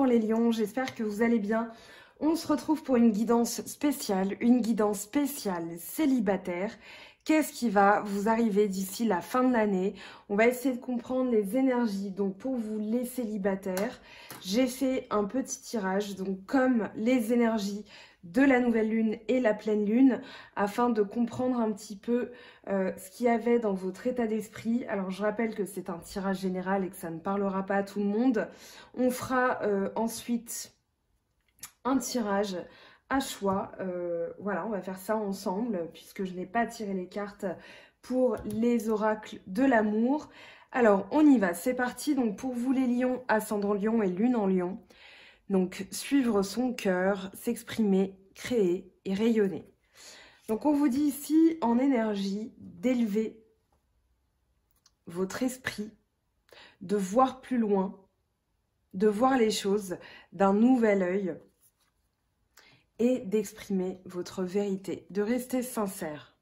Bonjour les lions, j'espère que vous allez bien. On se retrouve pour une guidance spéciale célibataire. Qu'est-ce qui va vous arriver d'ici la fin de l'année? On va essayer de comprendre les énergies. Donc pour vous les célibataires, j'ai fait un petit tirage, donc comme les énergies de la nouvelle lune et la pleine lune, afin de comprendre un petit peu ce qu'il y avait dans votre état d'esprit. Alors je rappelle que c'est un tirage général et que ça ne parlera pas à tout le monde. On fera ensuite un tirage à choix. Voilà, on va faire ça ensemble puisque je n'ai pas tiré les cartes pour les oracles de l'amour. Alors on y va, c'est parti. Donc pour vous les lions, ascendant lion et lune en lion. Donc suivre son cœur, s'exprimer, créer et rayonner. Donc on vous dit ici en énergie d'élever votre esprit, de voir plus loin, de voir les choses d'un nouvel œil et d'exprimer votre vérité, de rester sincère.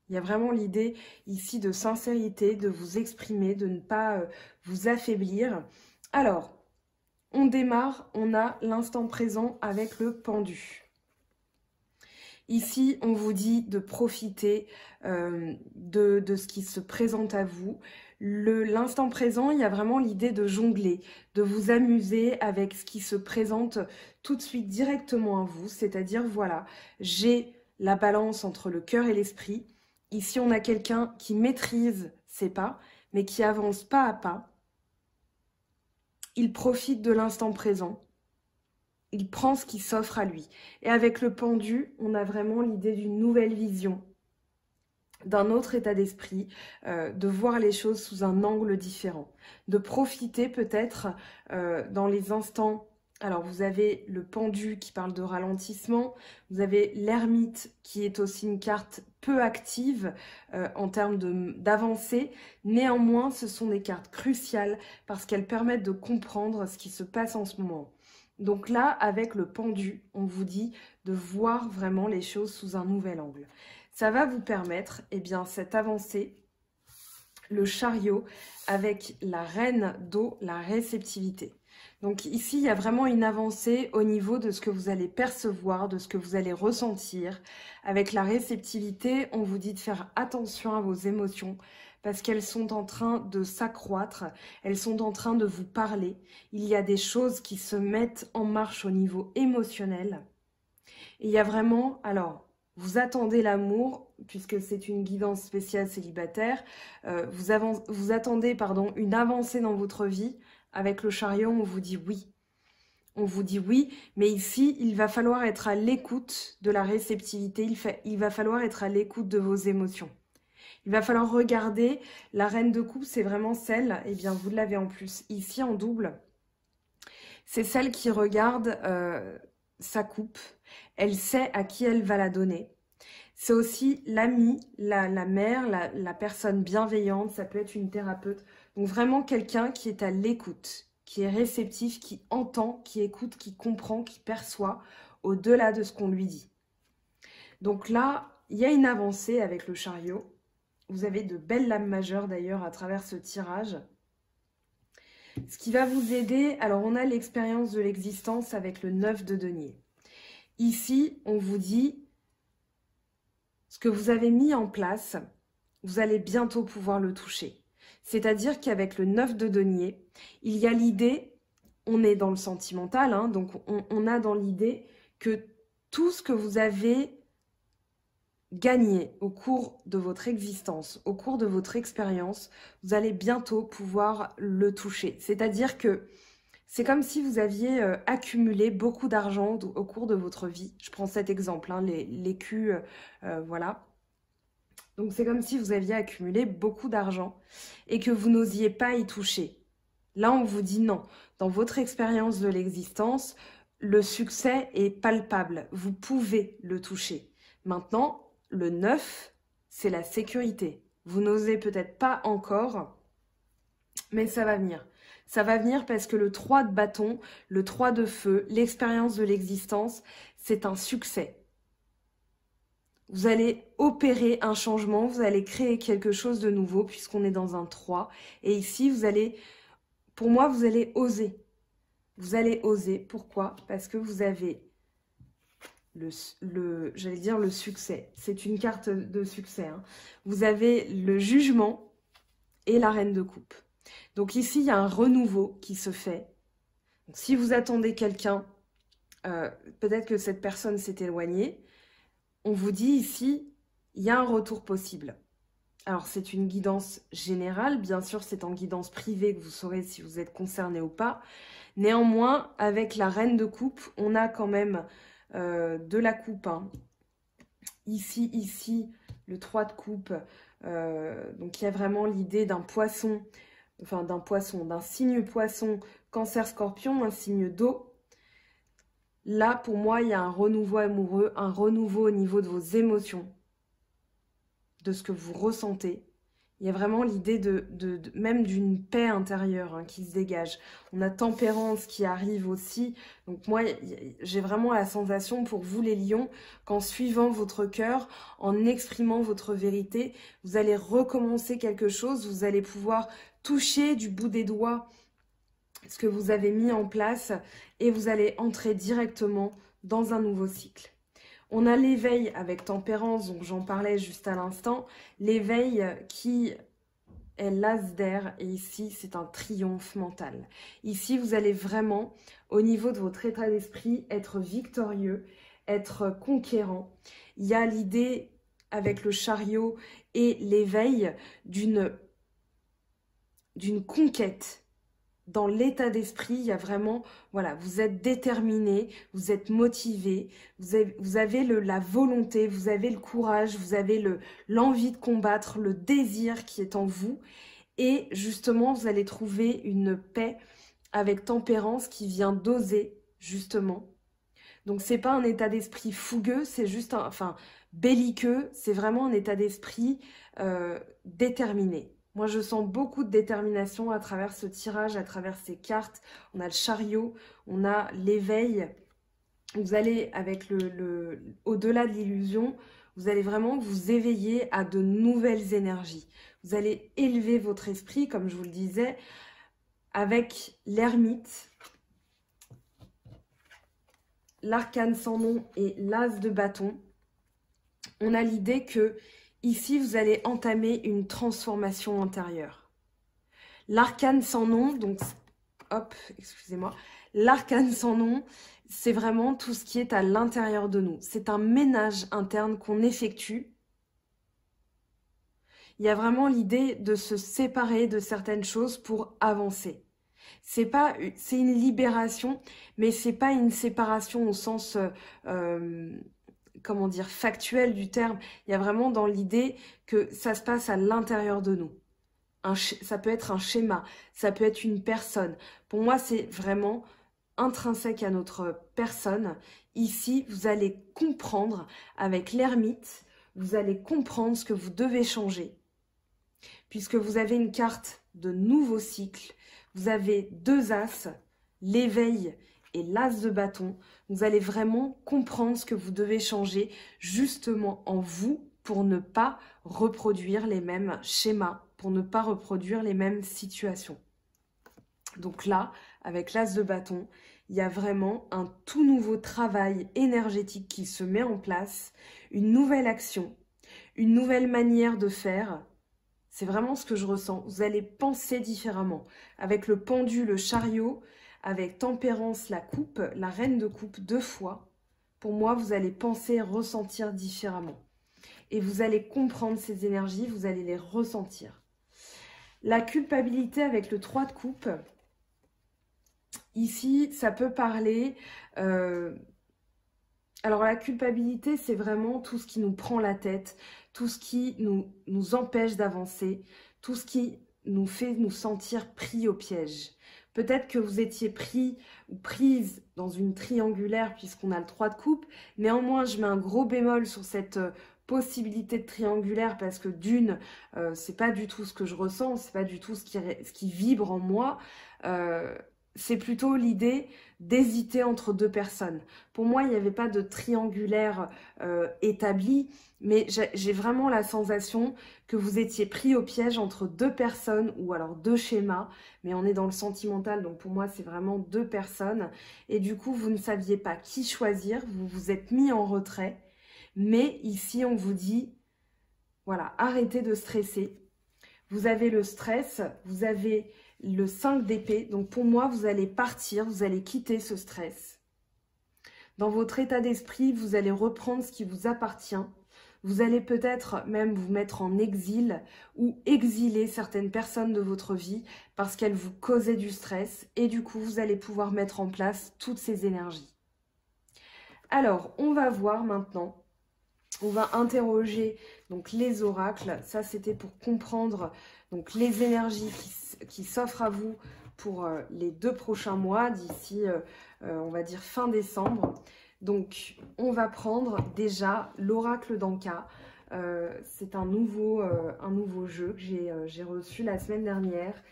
Il y a vraiment l'idée ici de sincérité, de vous exprimer, de ne pas vous affaiblir. Alors, on démarre, on a l'instant présent avec le pendu. Ici, on vous dit de profiter de ce qui se présente à vous. L'instant présent, il y a vraiment l'idée de jongler, de vous amuser avec ce qui se présente tout de suite directement à vous. C'est-à-dire, voilà, j'ai la balance entre le cœur et l'esprit. Ici, on a quelqu'un qui maîtrise ses pas, mais qui avance pas à pas. Il profite de l'instant présent. Il prend ce qui s'offre à lui. Et avec le pendu, on a vraiment l'idée d'une nouvelle vision, d'un autre état d'esprit, de voir les choses sous un angle différent, de profiter peut-être dans les instants. Alors vous avez le pendu qui parle de ralentissement, vous avez l'ermite qui est aussi une carte peu active en termes d'avancée. Néanmoins, ce sont des cartes cruciales parce qu'elles permettent de comprendre ce qui se passe en ce moment. Donc là, avec le pendu, on vous dit de voir vraiment les choses sous un nouvel angle. Ça va vous permettre, eh bien, cette avancée, le chariot, avec la reine d'eau, la réceptivité. Donc ici, il y a vraiment une avancée au niveau de ce que vous allez percevoir, de ce que vous allez ressentir. Avec la réceptivité, on vous dit de faire attention à vos émotions parce qu'elles sont en train de s'accroître, elles sont en train de vous parler. Il y a des choses qui se mettent en marche au niveau émotionnel. Et il y a vraiment, alors, vous attendez l'amour, puisque c'est une guidance spéciale célibataire, vous attendez une avancée dans votre vie. Avec le chariot, on vous dit oui. On vous dit oui, mais ici, il va falloir être à l'écoute de la réceptivité, il va falloir être à l'écoute de vos émotions. Il va falloir regarder, la reine de coupe, c'est vraiment celle, eh bien vous l'avez en plus ici en double, c'est celle qui regarde sa coupe, elle sait à qui elle va la donner. C'est aussi l'ami, la mère, la personne bienveillante, ça peut être une thérapeute. Donc vraiment quelqu'un qui est à l'écoute, qui est réceptif, qui entend, qui écoute, qui comprend, qui perçoit au-delà de ce qu'on lui dit. Donc là, il y a une avancée avec le chariot. Vous avez de belles lames majeures d'ailleurs à travers ce tirage. Ce qui va vous aider, alors on a l'expérience de l'existence avec le 9 de denier. Ici, on vous dit ce que vous avez mis en place, vous allez bientôt pouvoir le toucher. C'est-à-dire qu'avec le 9 de denier, il y a l'idée, on est dans le sentimental, hein, donc on a dans l'idée que tout ce que vous avez gagné au cours de votre existence, au cours de votre expérience, vous allez bientôt pouvoir le toucher. C'est-à-dire que c'est comme si vous aviez accumulé beaucoup d'argent au cours de votre vie. Je prends cet exemple, hein, l'écu, voilà. Donc c'est comme si vous aviez accumulé beaucoup d'argent et que vous n'osiez pas y toucher. Là, on vous dit non. Dans votre expérience de l'existence, le succès est palpable. Vous pouvez le toucher. Maintenant, le 9, c'est la sécurité. Vous n'osez peut-être pas encore, mais ça va venir. Ça va venir parce que le 3 de bâton, le 3 de feu, l'expérience de l'existence, c'est un succès. Vous allez opérer un changement, vous allez créer quelque chose de nouveau puisqu'on est dans un 3. Et ici, pour moi, vous allez oser. Vous allez oser. Pourquoi? Parce que vous avez j'allais dire le succès. C'est une carte de succès, hein. Vous avez le jugement et la reine de coupe. Donc ici, il y a un renouveau qui se fait. Donc, si vous attendez quelqu'un, peut-être que cette personne s'est éloignée, on vous dit ici, il y a un retour possible. Alors, c'est une guidance générale. Bien sûr, c'est en guidance privée que vous saurez si vous êtes concerné ou pas. Néanmoins, avec la reine de coupe, on a quand même de la coupe, hein. Ici, le 3 de coupe. Donc, il y a vraiment l'idée d'un poisson, enfin d'un signe poisson, cancer, scorpion, un signe d'eau. Là, pour moi, il y a un renouveau amoureux, un renouveau au niveau de vos émotions, de ce que vous ressentez. Il y a vraiment l'idée même d'une paix intérieure, hein, qui se dégage. On a tempérance qui arrive aussi. Donc moi, j'ai vraiment la sensation pour vous les lions, qu'en suivant votre cœur, en exprimant votre vérité, vous allez recommencer quelque chose, vous allez pouvoir toucher du bout des doigts ce que vous avez mis en place et vous allez entrer directement dans un nouveau cycle. On a l'éveil avec tempérance, donc j'en parlais juste à l'instant. L'éveil qui est l'as d'air et ici c'est un triomphe mental. Ici vous allez vraiment, au niveau de votre état d'esprit, être victorieux, être conquérant. Il y a l'idée avec le chariot et l'éveil d'une conquête. Dans l'état d'esprit, il y a vraiment, voilà, vous êtes déterminé, vous êtes motivé, vous avez la volonté, vous avez le courage, vous avez l'envie de combattre, le désir qui est en vous. Et justement, vous allez trouver une paix avec tempérance qui vient d'oser, justement. Donc, c'est pas un état d'esprit fougueux, c'est juste, belliqueux, c'est vraiment un état d'esprit déterminé. Moi, je sens beaucoup de détermination à travers ce tirage, à travers ces cartes. On a le chariot, on a l'éveil. Vous allez, avec au-delà de l'illusion, vous allez vraiment vous éveiller à de nouvelles énergies. Vous allez élever votre esprit, comme je vous le disais, avec l'ermite, l'arcane sans nom et l'as de bâton. On a l'idée que ici, vous allez entamer une transformation intérieure. L'arcane sans nom, donc, hop, excusez-moi, l'arcane sans nom, c'est vraiment tout ce qui est à l'intérieur de nous. C'est un ménage interne qu'on effectue. Il y a vraiment l'idée de se séparer de certaines choses pour avancer. C'est une libération, mais c'est pas une séparation au sens comment dire, factuel du terme. Il y a vraiment dans l'idée que ça se passe à l'intérieur de nous. Ça peut être un schéma, ça peut être une personne. Pour moi, c'est vraiment intrinsèque à notre personne. Ici, vous allez comprendre avec l'ermite, vous allez comprendre ce que vous devez changer. Puisque vous avez une carte de nouveau cycle, vous avez 2 as, l'éveil et l'as de bâton, vous allez vraiment comprendre ce que vous devez changer justement en vous pour ne pas reproduire les mêmes schémas, pour ne pas reproduire les mêmes situations. Donc là, avec l'as de bâton, il y a vraiment un tout nouveau travail énergétique qui se met en place, une nouvelle action, une nouvelle manière de faire. C'est vraiment ce que je ressens. Vous allez penser différemment. Avec le pendu, le chariot, avec tempérance, la coupe, la reine de coupe 2 fois, pour moi, vous allez penser et ressentir différemment. Et vous allez comprendre ces énergies, vous allez les ressentir. La culpabilité avec le 3 de coupe, ici, ça peut parler... Alors la culpabilité, c'est vraiment tout ce qui nous prend la tête, tout ce qui nous empêche d'avancer, tout ce qui nous fait nous sentir pris au piège. Peut-être que vous étiez pris ou prise dans une triangulaire puisqu'on a le 3 de coupe. Néanmoins, je mets un gros bémol sur cette possibilité de triangulaire parce que d'une, c'est pas du tout ce que je ressens, c'est pas du tout ce qui vibre en moi. c'est plutôt l'idée d'hésiter entre deux personnes. Pour moi, il n'y avait pas de triangulaire établi, mais j'ai vraiment la sensation que vous étiez pris au piège entre deux personnes ou alors deux schémas, mais on est dans le sentimental, donc pour moi, c'est vraiment deux personnes. Et du coup, vous ne saviez pas qui choisir, vous vous êtes mis en retrait, mais ici, on vous dit, voilà, arrêtez de stresser. Vous avez le stress, vous avez le 5 d'épée. Donc pour moi, vous allez partir, vous allez quitter ce stress. Dans votre état d'esprit, vous allez reprendre ce qui vous appartient. Vous allez peut-être même vous mettre en exil ou exiler certaines personnes de votre vie parce qu'elles vous causaient du stress. Et du coup, vous allez pouvoir mettre en place toutes ces énergies. Alors, on va voir maintenant. On va interroger donc les oracles. Ça, c'était pour comprendre donc les énergies qui s'offrent à vous pour les 2 prochains mois, d'ici, on va dire, fin décembre. Donc, on va prendre déjà l'oracle d'Anka. C'est un nouveau jeu que j'ai reçu la semaine dernière,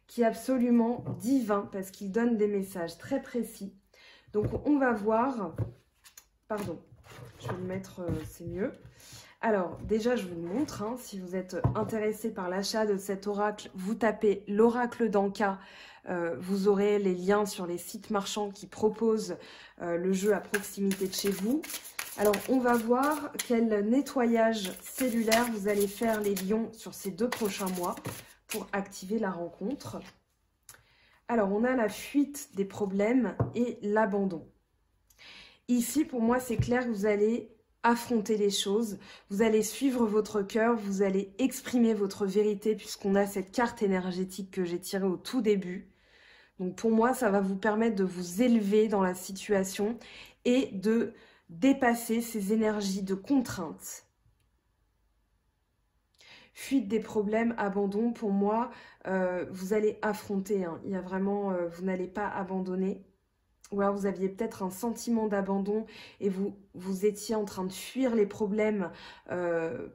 qui est absolument divin parce qu'il donne des messages très précis. Donc, on va voir... Pardon. Je vais le mettre, c'est mieux. Alors, déjà, je vous le montre. Hein, si vous êtes intéressé par l'achat de cet oracle, vous tapez l'oracle d'Anka. Vous aurez les liens sur les sites marchands qui proposent le jeu à proximité de chez vous. Alors, on va voir quel nettoyage cellulaire vous allez faire, les lions, sur ces 2 prochains mois pour activer la rencontre. Alors, on a la fuite des problèmes et l'abandon. Ici, pour moi, c'est clair que vous allez affronter les choses, vous allez suivre votre cœur, vous allez exprimer votre vérité puisqu'on a cette carte énergétique que j'ai tirée au tout début. Donc pour moi, ça va vous permettre de vous élever dans la situation et de dépasser ces énergies de contrainte. Fuite des problèmes, abandon, pour moi, vous allez affronter. Hein. Il y a vraiment, vous n'allez pas abandonner. Ou alors vous aviez peut-être un sentiment d'abandon et vous étiez en train de fuir les problèmes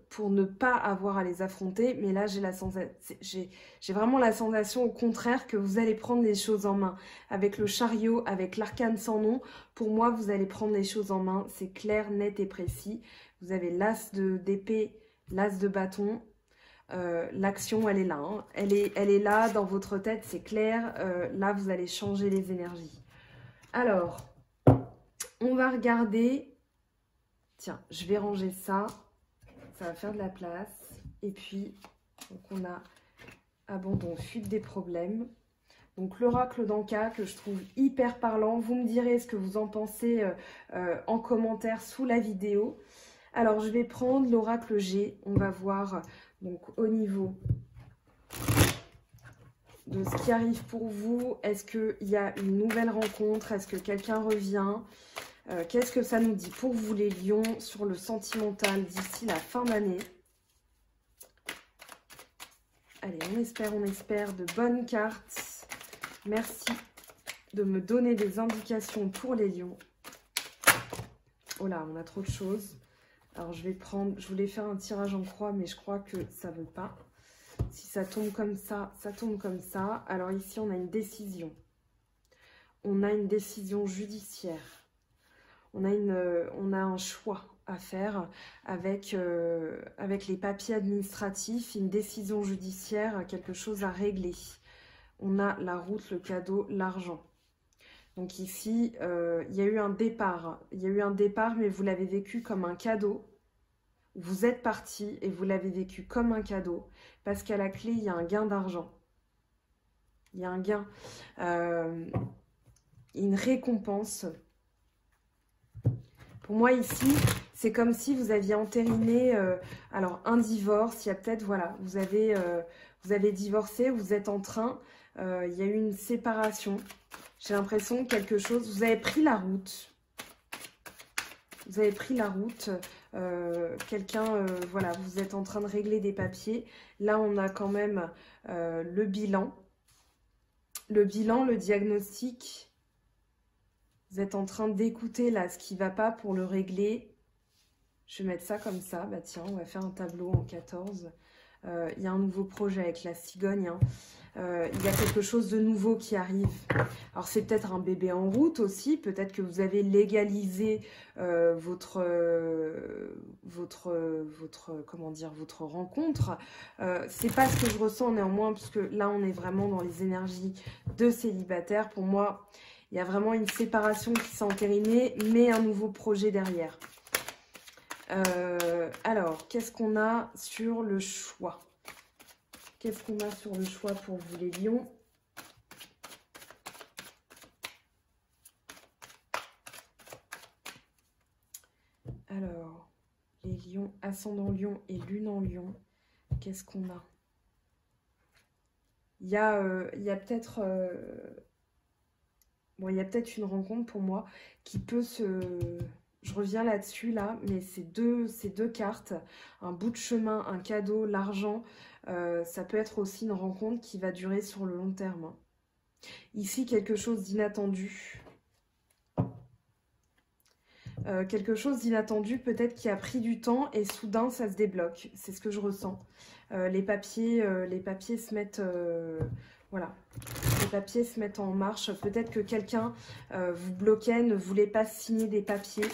pour ne pas avoir à les affronter. Mais là, j'ai vraiment la sensation au contraire que vous allez prendre les choses en main. Avec le chariot, avec l'arcane sans nom, pour moi, vous allez prendre les choses en main. C'est clair, net et précis. Vous avez l'as d'épée, l'as de bâton. L'action, elle est là. Hein. Elle est là dans votre tête, c'est clair. Là, vous allez changer les énergies. Alors, on va regarder, tiens, je vais ranger ça, ça va faire de la place. Et puis, donc on a abandon, fuite des problèmes. Donc l'oracle d'Anka que je trouve hyper parlant. Vous me direz ce que vous en pensez en commentaire sous la vidéo. Alors, je vais prendre l'oracle G, on va voir donc au niveau... de ce qui arrive pour vous. Est-ce qu'il y a une nouvelle rencontre? Est-ce que quelqu'un revient? Qu'est-ce que ça nous dit pour vous les lions sur le sentimental d'ici la fin d'année? Allez, on espère de bonnes cartes. Merci de me donner des indications pour les lions. Oh là, on a trop de choses. Alors je vais prendre, je voulais faire un tirage en croix, mais je crois que ça ne veut pas. Si ça tombe comme ça, ça tombe comme ça. Alors ici, on a une décision. On a une décision judiciaire. On a un choix à faire avec les papiers administratifs, une décision judiciaire, quelque chose à régler. On a la route, le cadeau, l'argent. Donc ici, il y a eu un départ. Il y a eu un départ, mais vous l'avez vécu comme un cadeau. Vous êtes parti et vous l'avez vécu comme un cadeau parce qu'à la clé, il y a un gain d'argent. Il y a un gain, une récompense. Pour moi, ici, c'est comme si vous aviez entériné alors un divorce. Il y a peut-être, voilà, vous avez divorcé, vous êtes en train, il y a eu une séparation. J'ai l'impression que quelque chose, vous avez pris la route. Vous avez pris la route, quelqu'un, voilà, vous êtes en train de régler des papiers. Là, on a quand même le bilan. Le bilan, le diagnostic. Vous êtes en train d'écouter là ce qui ne va pas pour le régler. Je vais mettre ça comme ça. Bah tiens, on va faire un tableau en 14. Il y a un nouveau projet avec la cigogne. Hein. il y a quelque chose de nouveau qui arrive. Alors c'est peut-être un bébé en route aussi, peut-être que vous avez légalisé comment dire, votre rencontre. C'est pas ce que je ressens néanmoins, puisque là on est vraiment dans les énergies de célibataire. Pour moi, il y a vraiment une séparation qui s'est entérinée, mais un nouveau projet derrière. Alors, qu'est-ce qu'on a sur le choix? Qu'est-ce qu'on a sur le choix pour vous les lions? Alors, les lions, ascendant lion et lune en lion, qu'est-ce qu'on a? Il y a peut-être bon, il y a peut-être une rencontre pour moi qui peut se... Je reviens là-dessus, là, mais ces deux cartes, un bout de chemin, un cadeau, l'argent, ça peut être aussi une rencontre qui va durer sur le long terme. Ici, quelque chose d'inattendu. Quelque chose d'inattendu, peut-être qui a pris du temps et soudain, ça se débloque. C'est ce que je ressens. Les papiers se mettent... voilà. Les papiers se mettent en marche. Peut-être que quelqu'un vous bloquait, ne voulait pas signer des papiers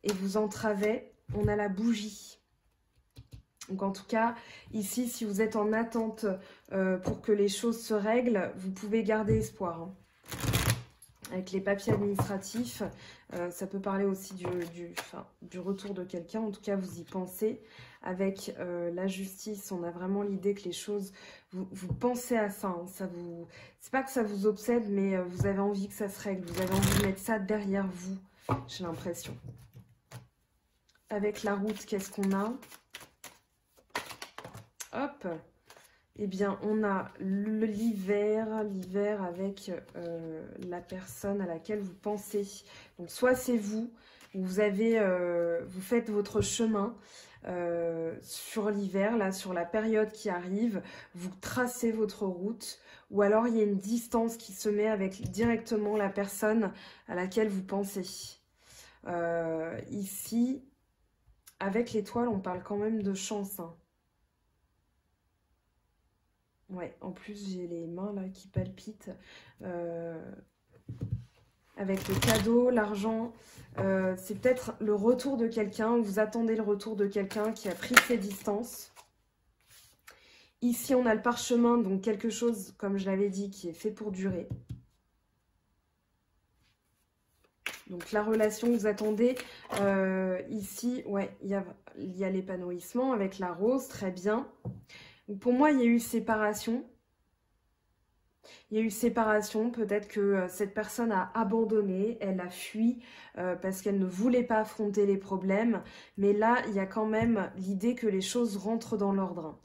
et vous entravait. On a la bougie. Donc en tout cas, ici, si vous êtes en attente pour que les choses se règlent, vous pouvez garder espoir. Hein. Avec les papiers administratifs, ça peut parler aussi du retour de quelqu'un. En tout cas, vous y pensez. Avec la justice, on a vraiment l'idée que les choses... Vous pensez à ça. Hein, c'est pas que ça vous obsède, mais vous avez envie que ça se règle. Vous avez envie de mettre ça derrière vous, j'ai l'impression. Avec la route, qu'est-ce qu'on a? Hop! Eh bien, on a l'hiver avec la personne à laquelle vous pensez. Donc, soit c'est vous, vous faites votre chemin sur l'hiver, là, sur la période qui arrive, vous tracez votre route, ou alors il y a une distance qui se met avec directement la personne à laquelle vous pensez. Ici, avec l'étoile, on parle quand même de chance, hein. Ouais, en plus j'ai les mains là qui palpitent. Avec le cadeau, l'argent, c'est peut-être le retour de quelqu'un. Vous attendez le retour de quelqu'un qui a pris ses distances. Ici, on a le parchemin, donc quelque chose, comme je l'avais dit, qui est fait pour durer. Donc la relation que vous attendez, ici, ouais, il y a l'épanouissement avec la rose, très bien. Donc pour moi, il y a eu séparation. Il y a eu séparation, peut-être que cette personne a abandonné, elle a fui parce qu'elle ne voulait pas affronter les problèmes. Mais là, il y a quand même l'idée que les choses rentrent dans l'ordre.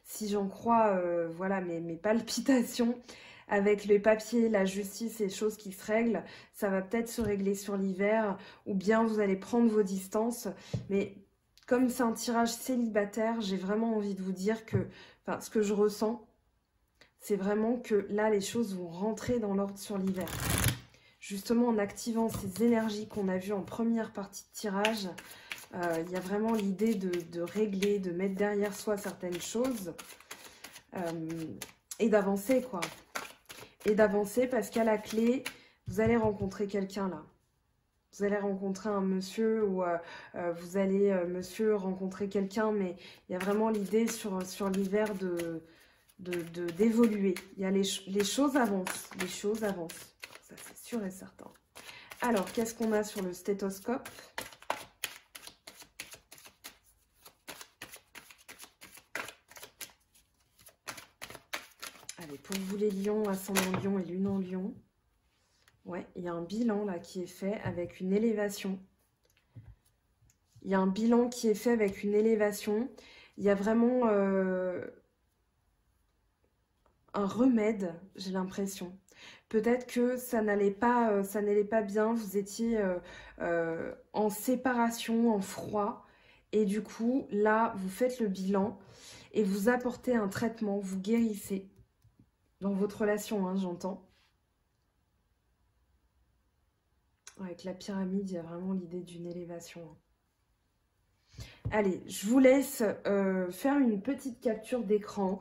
Si j'en crois, voilà, mes palpitations avec les papiers, la justice et les choses qui se règlent, ça va peut-être se régler sur l'hiver ou bien vous allez prendre vos distances. Mais comme c'est un tirage célibataire, j'ai vraiment envie de vous dire que, enfin, ce que je ressens, c'est vraiment que là, les choses vont rentrer dans l'ordre sur l'hiver. Justement, en activant ces énergies qu'on a vues en première partie de tirage, il y a vraiment l'idée de régler, de mettre derrière soi certaines choses et d'avancer, quoi. Et d'avancer parce qu'à la clé, vous allez rencontrer quelqu'un là. Vous allez rencontrer un monsieur ou vous allez, monsieur, rencontrer quelqu'un, mais il y a vraiment l'idée sur l'hiver d'évoluer. Il y a les choses avancent, les choses avancent. Ça, c'est sûr et certain. Alors, qu'est-ce qu'on a sur le stéthoscope? Allez, pour vous les lions, ascendant lion et lune en lion. Ouais, il y a un bilan là qui est fait avec une élévation. Il y a un bilan qui est fait avec une élévation. Il y a vraiment un remède, j'ai l'impression. Peut-être que ça n'allait pas bien, vous étiez en séparation, en froid. Et du coup, là, vous faites le bilan et vous apportez un traitement, vous guérissez. Dans votre relation, hein, j'entends. Avec la pyramide, il y a vraiment l'idée d'une élévation. Allez, je vous laisse faire une petite capture d'écran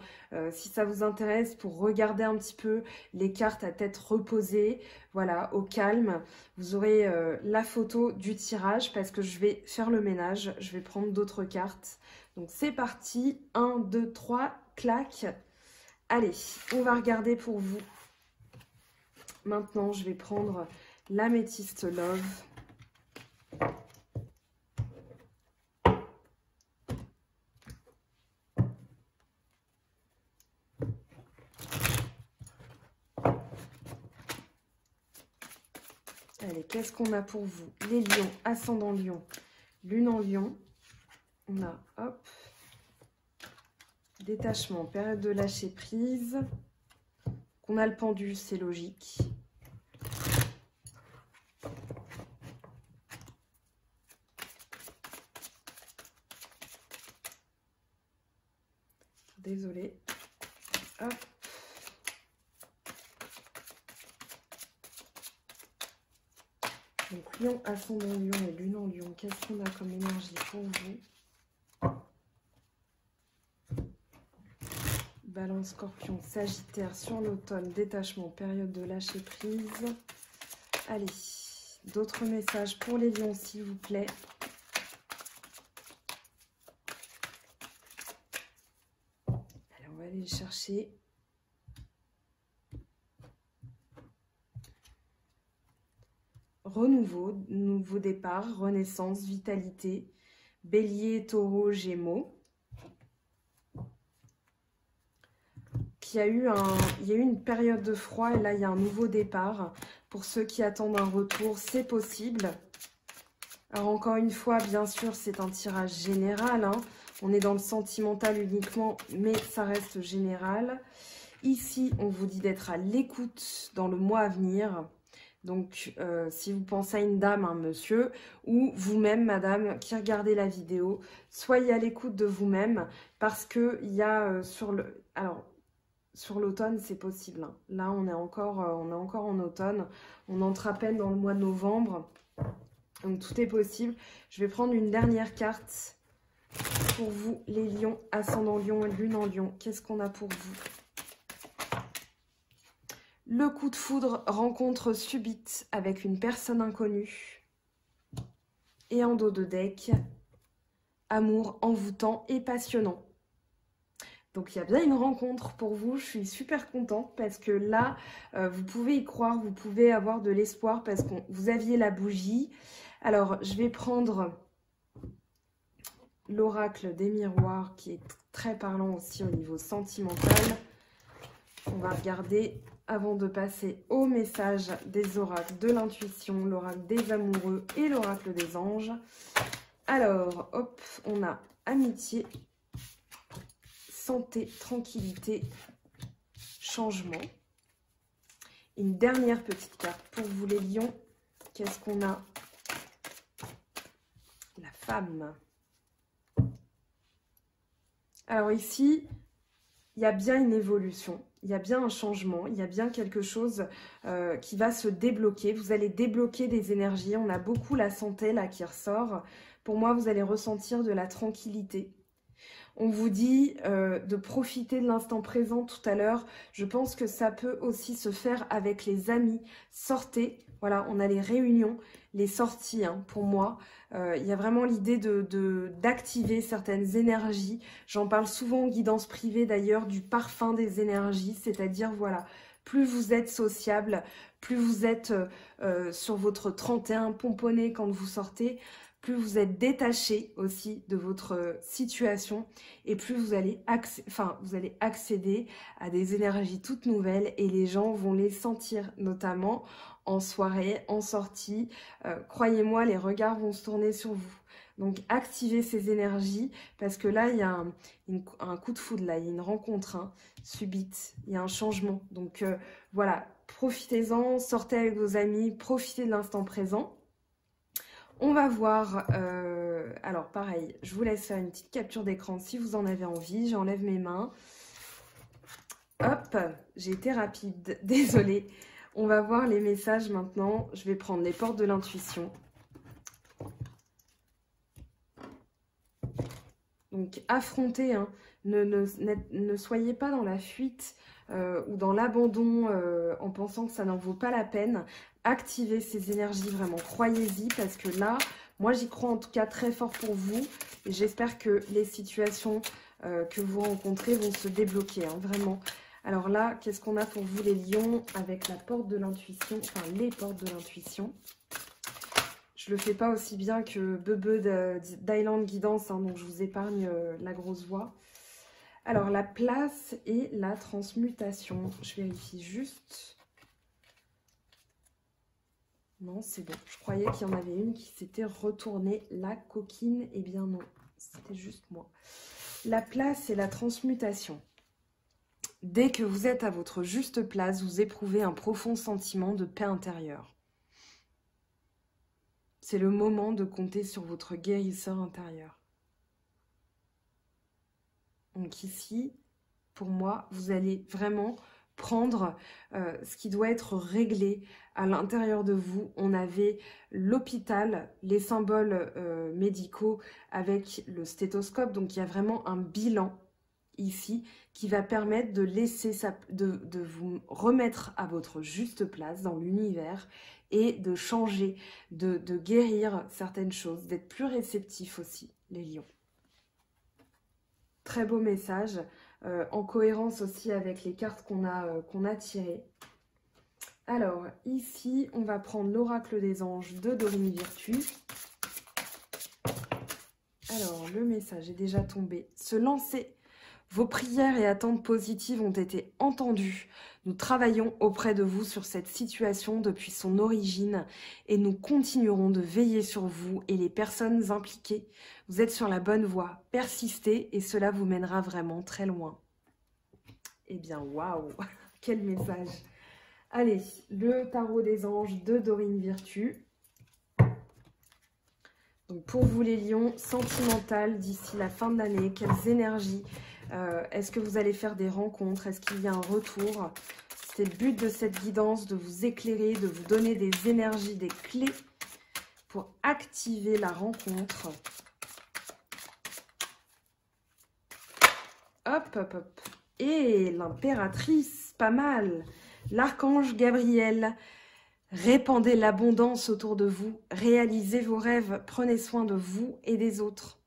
si ça vous intéresse pour regarder un petit peu les cartes à tête reposée. Voilà, au calme. Vous aurez la photo du tirage parce que je vais faire le ménage. Je vais prendre d'autres cartes. Donc c'est parti. 1, 2, 3, clac. Allez, on va regarder pour vous. Maintenant, je vais prendre l'Améthyste Love. Allez, qu'est-ce qu'on a pour vous? Les lions, ascendant lion, lune en lion. On a, hop, détachement, période de lâcher prise. Qu'on a le pendu, c'est logique. Désolée. Hop. Donc, lion, ascendant lion et lune en lion. Qu'est-ce qu'on a comme énergie pour vous? Balance, scorpion, sagittaire sur l'automne. Détachement, période de lâcher prise. Allez, d'autres messages pour les lions, s'il vous plaît. Allez, on va aller les chercher. Renouveau, nouveau départ, renaissance, vitalité, bélier, taureau, gémeaux. Il y a eu une période de froid et là il y a un nouveau départ. Pour ceux qui attendent un retour, c'est possible. Alors encore une fois, bien sûr, c'est un tirage général, hein. On est dans le sentimental uniquement, mais ça reste général. Ici, on vous dit d'être à l'écoute dans le mois à venir. Donc, si vous pensez à une dame, un monsieur, ou vous-même, madame, qui regardez la vidéo, soyez à l'écoute de vous-même parce qu'il y a sur l'automne, c'est possible, hein. Là, on est encore en automne. On entre à peine dans le mois de novembre. Donc, tout est possible. Je vais prendre une dernière carte pour vous, les lions, ascendant lion et lune en lion. Qu'est-ce qu'on a pour vous? Le coup de foudre, rencontre subite avec une personne inconnue. Et en dos de deck, amour envoûtant et passionnant. Donc, il y a bien une rencontre pour vous. Je suis super contente parce que là, vous pouvez y croire, vous pouvez avoir de l'espoir parce que vous aviez la bougie. Alors, je vais prendre l'oracle des miroirs qui est très parlant aussi au niveau sentimental. On va regarder avant de passer au message des oracles de l'intuition, l'oracle des amoureux et l'oracle des anges. Alors, hop, on a amitié, santé, tranquillité, changement. Une dernière petite carte pour vous les lions. Qu'est-ce qu'on a? La femme. Alors ici, il y a bien une évolution, il y a bien un changement, il y a bien quelque chose qui va se débloquer. Vous allez débloquer des énergies. On a beaucoup la santé là qui ressort. Pour moi, vous allez ressentir de la tranquillité. On vous dit de profiter de l'instant présent tout à l'heure. Je pense que ça peut aussi se faire avec les amis. Sortez, voilà, on a les réunions, les sorties, hein, pour moi. Il y a vraiment l'idée d'activer certaines énergies. J'en parle souvent en guidance privée d'ailleurs, du parfum des énergies. C'est-à-dire, voilà, plus vous êtes sociable, plus vous êtes sur votre 31 pomponné quand vous sortez, plus vous êtes détaché aussi de votre situation et plus vous allez accéder à des énergies toutes nouvelles et les gens vont les sentir, notamment en soirée, en sortie. Croyez-moi, les regards vont se tourner sur vous. Donc activez ces énergies parce que là, il y a un coup de foudre, là, il y a une rencontre, hein, subite, il y a un changement. Donc voilà, profitez-en, sortez avec vos amis, profitez de l'instant présent. On va voir, alors pareil, je vous laisse faire une petite capture d'écran si vous en avez envie. J'enlève mes mains. Hop, j'ai été rapide, désolée. On va voir les messages maintenant. Je vais prendre les portes de l'intuition. Donc affrontez, hein. Ne soyez pas dans la fuite ou dans l'abandon en pensant que ça n'en vaut pas la peine. Activez ces énergies vraiment, croyez-y, parce que là, moi j'y crois en tout cas très fort pour vous. Et j'espère que les situations que vous rencontrez vont se débloquer, hein, vraiment. Alors là, qu'est-ce qu'on a pour vous les lions avec la porte de l'intuition, enfin les portes de l'intuition. Je le fais pas aussi bien que Bebe d'Island Guidance, hein, donc je vous épargne la grosse voix. Alors la place et la transmutation, je vérifie juste. Non, c'est bon. Je croyais qu'il y en avait une qui s'était retournée. La coquine, eh bien non, c'était juste moi. La place et la transmutation. Dès que vous êtes à votre juste place, vous éprouvez un profond sentiment de paix intérieure. C'est le moment de compter sur votre guérisseur intérieur. Donc ici, pour moi, vous allez vraiment prendre ce qui doit être réglé à l'intérieur de vous. On avait l'hôpital, les symboles médicaux avec le stéthoscope. Donc il y a vraiment un bilan ici qui va permettre de de vous remettre à votre juste place dans l'univers et de changer, de guérir certaines choses, d'être plus réceptif aussi, les lions. Très beau message, en cohérence aussi avec les cartes qu'on a tirées. Alors, ici, on va prendre l'oracle des anges de Dorine Virtue. Alors, le message est déjà tombé. Se lancer. Vos prières et attentes positives ont été entendues. Nous travaillons auprès de vous sur cette situation depuis son origine et nous continuerons de veiller sur vous et les personnes impliquées. Vous êtes sur la bonne voie. Persistez et cela vous mènera vraiment très loin. Eh bien, waouh, quel message! Allez, le tarot des anges de Dorine Virtue. Donc pour vous les lions, sentimental d'ici la fin de l'année, quelles énergies? Est-ce que vous allez faire des rencontres? Est-ce qu'il y a un retour? C'est le but de cette guidance, de vous éclairer, de vous donner des énergies, des clés pour activer la rencontre. Hop, hop, hop. Et l'impératrice, pas mal. L'archange Gabriel. Répandez l'abondance autour de vous, réalisez vos rêves, prenez soin de vous et des autres.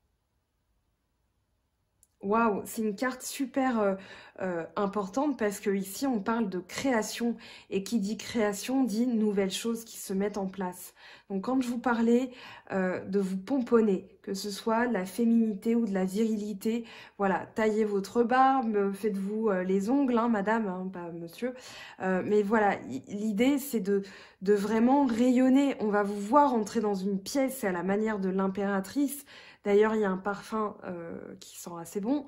Waouh, c'est une carte super importante parce que ici on parle de création et qui dit création dit nouvelles choses qui se mettent en place. Donc quand je vous parlais de vous pomponner, que ce soit de la féminité ou de la virilité, voilà, taillez votre barbe, faites-vous les ongles, hein, madame, hein, pas monsieur. Mais voilà, l'idée c'est de vraiment rayonner. On va vous voir entrer dans une pièce à la manière de l'impératrice. D'ailleurs, il y a un parfum qui sent assez bon,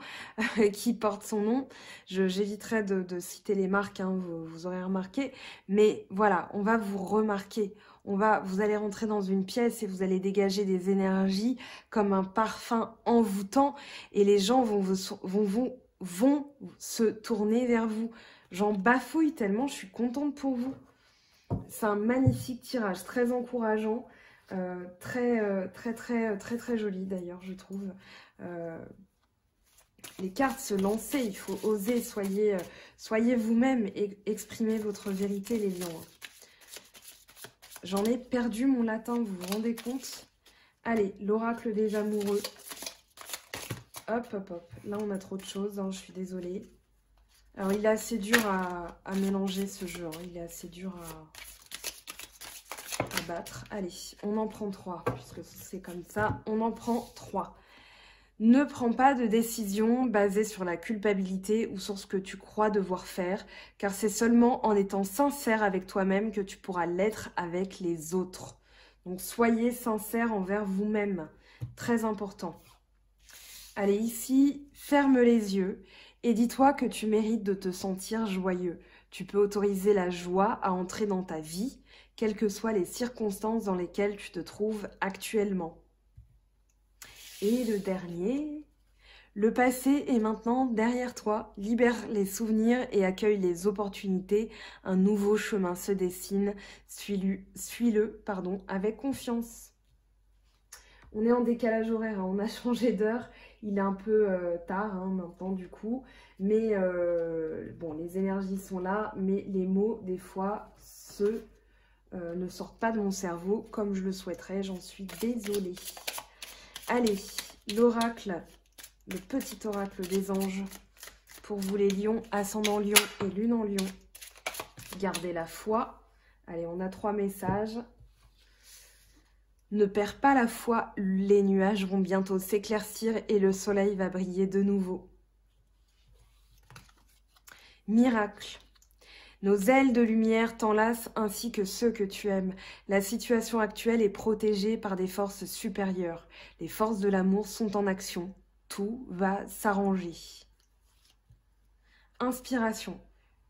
qui porte son nom. J'éviterai de citer les marques, hein, vous aurez remarqué. Mais voilà, on va vous remarquer. Vous allez rentrer dans une pièce et vous allez dégager des énergies comme un parfum envoûtant. Et les gens vont se tourner vers vous. J'en bafouille tellement, je suis contente pour vous. C'est un magnifique tirage, très encourageant. Très joli d'ailleurs, je trouve. Les cartes se lancer, il faut oser, soyez vous-même et exprimez votre vérité, les lions. J'en ai perdu mon latin, vous vous rendez compte? Allez, l'oracle des amoureux. Hop, hop, hop. Là, on a trop de choses, hein, je suis désolée. Alors, il est assez dur à mélanger ce jeu, hein. Il est assez dur à battre. Allez, on en prend 3, puisque c'est comme ça. On en prend 3. Ne prends pas de décision basée sur la culpabilité ou sur ce que tu crois devoir faire, car c'est seulement en étant sincère avec toi-même que tu pourras l'être avec les autres. Donc, soyez sincère envers vous-même. Très important. Allez, ici, ferme les yeux et dis-toi que tu mérites de te sentir joyeux. Tu peux autoriser la joie à entrer dans ta vie, quelles que soient les circonstances dans lesquelles tu te trouves actuellement. Et le dernier, le passé est maintenant derrière toi. Libère les souvenirs et accueille les opportunités. Un nouveau chemin se dessine. Suis-le avec confiance. On est en décalage horaire, hein, on a changé d'heure. Il est un peu tard hein, maintenant du coup. Mais bon, les énergies sont là. Mais les mots, des fois, ne sortent pas de mon cerveau comme je le souhaiterais. J'en suis désolée. Allez, l'oracle, le petit oracle des anges. Pour vous les lions, ascendant lion et lune en lion. Gardez la foi. Allez, on a 3 messages. Ne perds pas la foi, les nuages vont bientôt s'éclaircir et le soleil va briller de nouveau. Miracle. Nos ailes de lumière t'enlacent ainsi que ceux que tu aimes. La situation actuelle est protégée par des forces supérieures. Les forces de l'amour sont en action. Tout va s'arranger. Inspiration.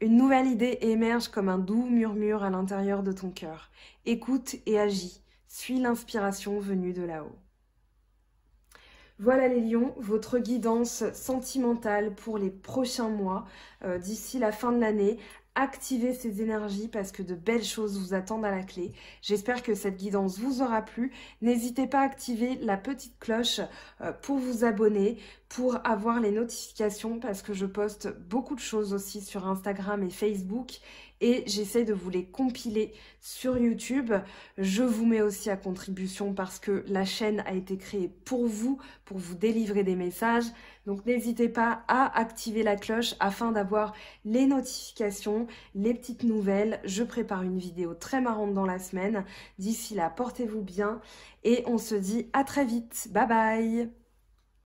Une nouvelle idée émerge comme un doux murmure à l'intérieur de ton cœur. Écoute et agis. Suis l'inspiration venue de là-haut. Voilà les lions, votre guidance sentimentale pour les prochains mois, d'ici la fin de l'année. Activez ces énergies parce que de belles choses vous attendent à la clé. J'espère que cette guidance vous aura plu. N'hésitez pas à activer la petite cloche pour vous abonner, pour avoir les notifications parce que je poste beaucoup de choses aussi sur Instagram et Facebook et j'essaie de vous les compiler sur YouTube. Je vous mets aussi à contribution parce que la chaîne a été créée pour vous délivrer des messages. Donc n'hésitez pas à activer la cloche afin d'avoir les notifications, les petites nouvelles. Je prépare une vidéo très marrante dans la semaine. D'ici là, portez-vous bien et on se dit à très vite. Bye bye!